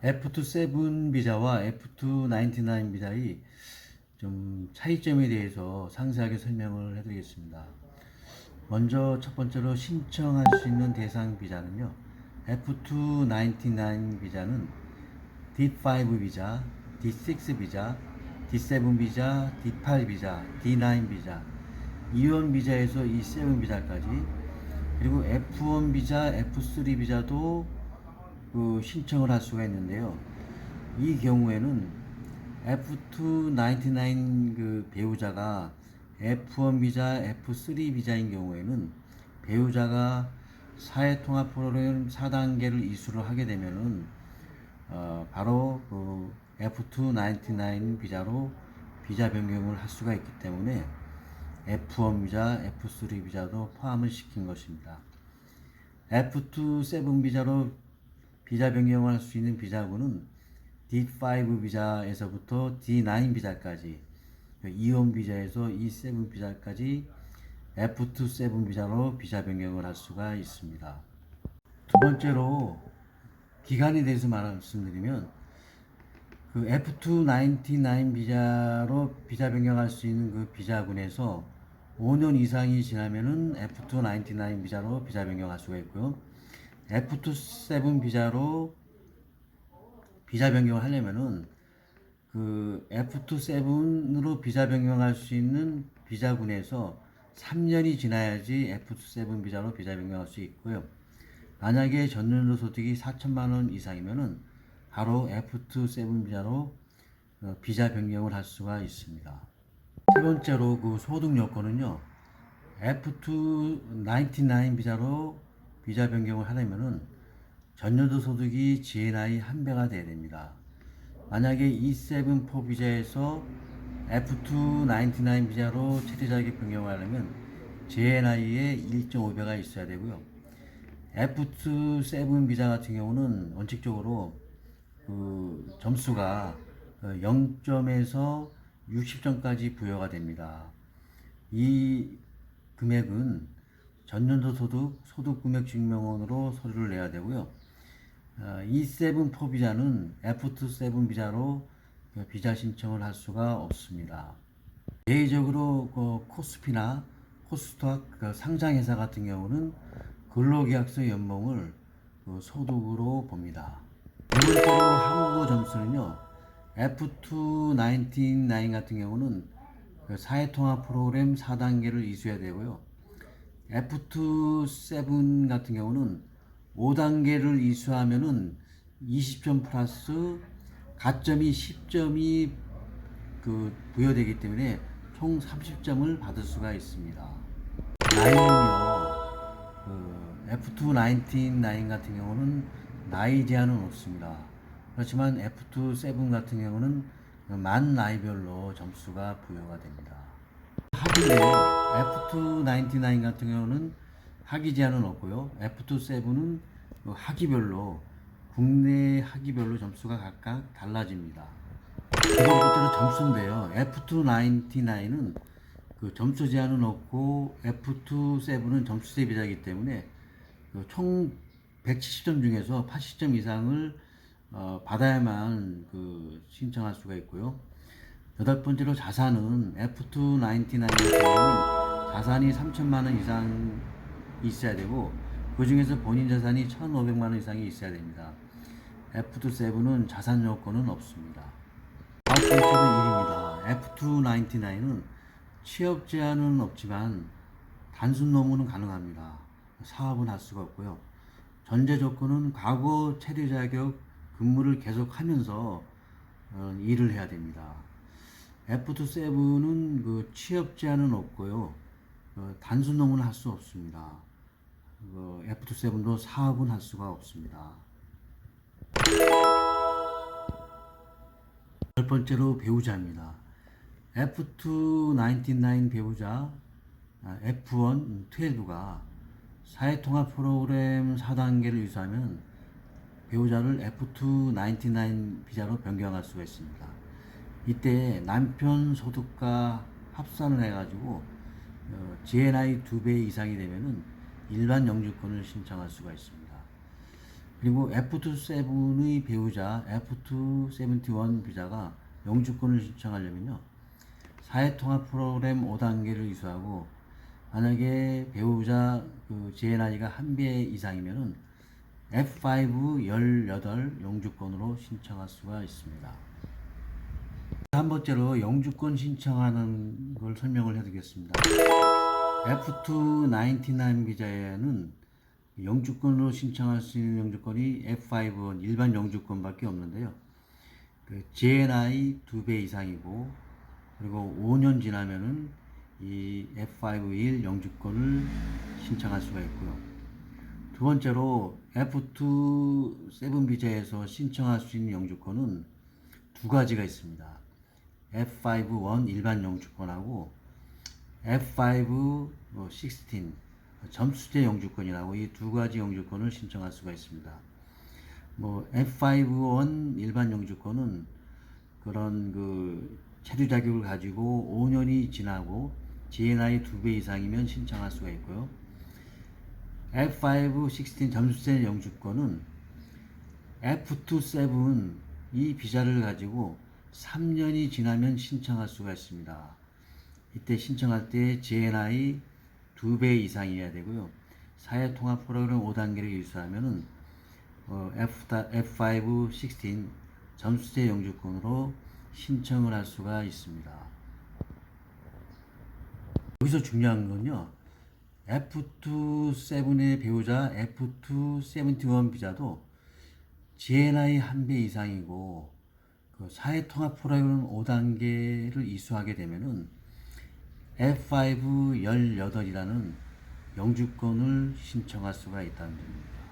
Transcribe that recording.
F27 비자와 F299 비자의 좀 차이점에 대해서 상세하게 설명을 해드리겠습니다. 먼저 첫 번째로 신청할 수 있는 대상 비자는요. F299 비자는 D5 비자, D6 비자, D7 비자, D8 비자, D9 비자, E1 비자에서 E7 비자까지, 그리고 F1 비자, F3 비자도 신청을 할 수가 있는데요. 이 경우에는 F299 배우자가 F1 비자, F3 비자인 경우에는 배우자가 사회통합 프로그램 4단계를 이수를 하게 되면은 바로 F299 비자로 비자 변경을 할 수가 있기 때문에 F1 비자, F3 비자도 포함을 시킨 것입니다. F27 비자로 비자 변경을 할 수 있는 비자군은 D5 비자에서부터 D9 비자까지, E1 비자에서 E7 비자까지 F27 비자로 비자 변경을 할 수가 있습니다. 두 번째로 기간에 대해서 말씀드리면 F299 비자로 비자 변경할 수 있는 비자군에서 5년 이상이 지나면은 F299 비자로 비자 변경할 수가 있고요. F27 비자로 비자 변경을 하려면은 F27으로 비자 변경할 수 있는 비자군에서 3년이 지나야지 F27 비자로 비자 변경할 수 있고요. 만약에 전년도 소득이 4천만 원 이상이면은 바로 F27 비자로 비자 변경을 할 수가 있습니다. 세 번째로 소득 요건은요. F299 비자로 비자 변경을 하려면은 전년도 소득이 GNI 1배가 돼야 됩니다. 만약에 E7 비자에서 F299 비자로 최대 자격 변경을 하려면 GNI의 1.5배가 있어야 되고요. F27 비자 같은 경우는 원칙적으로 점수가 0점에서 60점까지 부여가 됩니다. 이 금액은 전년도 소득 금액 증명원으로 서류를 내야 되고요. E7 비자는 F27 비자로 비자 신청을 할 수가 없습니다. 예외적으로 코스피나 코스닥 상장회사 같은 경우는 근로계약서 연봉을 소득으로 봅니다. 두 번째로 한국어 점수는요. F299 같은 경우는 사회통합 프로그램 4단계를 이수해야 되고요. F27 같은 경우는 5단계를 이수하면은 20점 플러스 가점이 10점이 부여되기 때문에 총 30점을 받을 수가 있습니다. 나이는요, F299 같은 경우는 나이 제한은 없습니다. 그렇지만 F27 같은 경우는 만 나이별로 점수가 부여가 됩니다. 학위인데요. F299 같은 경우는 학위 제한은 없고요. F27은 학위별로, 국내 학위별로 점수가 각각 달라집니다. 두 번째로 점수인데요. F299는 점수 제한은 없고 F27은 점수제 비자이기 때문에 총 170점 중에서 80점 이상을 받아야만 신청할 수가 있고요. 여덟 번째로 자산은 F299 같은 경우는 자산이 3천만 원 이상 있어야 되고 그 중에서 본인 자산이 1,500만 원 이상이 있어야 됩니다. F27은 자산 요건은 없습니다. 아홉 번째로 일입니다. F299는 취업 제한은 없지만 단순 노무는 가능합니다. 사업은 할 수가 없고요. 전제 조건은 과거 체류 자격 근무를 계속하면서 일을 해야 됩니다. F27은 취업 제한은 없고요. 단순 노무는 할 수 없습니다. F27도 사업은 할 수가 없습니다. 열 번째로 배우자입니다. F299 배우자 F1, 12가 사회통합 프로그램 4단계를 이수하면 배우자를 F299 비자로 변경할 수가 있습니다. 이때 남편 소득과 합산을 해가지고 GNI 2배 이상이 되면은 일반 영주권을 신청할 수가 있습니다. 그리고 F27의 배우자 F271 비자가 영주권을 신청하려면요. 사회통합 프로그램 5단계를 이수하고 만약에 배우자 GNI가 한 배 이상이면은 F5 18 영주권으로 신청할 수가 있습니다. 한 번째로 영주권 신청하는 걸 설명을 해드리겠습니다. F299 비자에는 영주권으로 신청할 수 있는 영주권이 F5 일반 영주권밖에 없는데요. GNI 2배 이상이고 그리고 5년 지나면은 이 F5 영주권을 신청할 수가 있고요. 두 번째로 F27 비자에서 신청할 수 있는 영주권은 두 가지가 있습니다. F5 일반 영주권하고 F5 16 점수제 영주권이라고 이 두 가지 영주권을 신청할 수가 있습니다. F5 일반 영주권은 그런 체류 자격을 가지고 5년이 지나고 GNI 2배 이상이면 신청할 수가 있고요. F5 16 점수제 영주권은 F27 이 비자를 가지고 3년이 지나면 신청할 수가 있습니다. 이때 신청할 때 GNI 2배 이상이어야 되고요. 사회통합 프로그램 5단계를 이수하면은 F5 16 점수제 영주권으로 신청을 할 수가 있습니다. 여기서 중요한 건요. F27의 배우자 F271 비자도 GNI 한 배 이상이고 사회통합 프로그램 5단계를 이수하게 되면은 F5 18이라는 영주권을 신청할 수가 있다는 점입니다.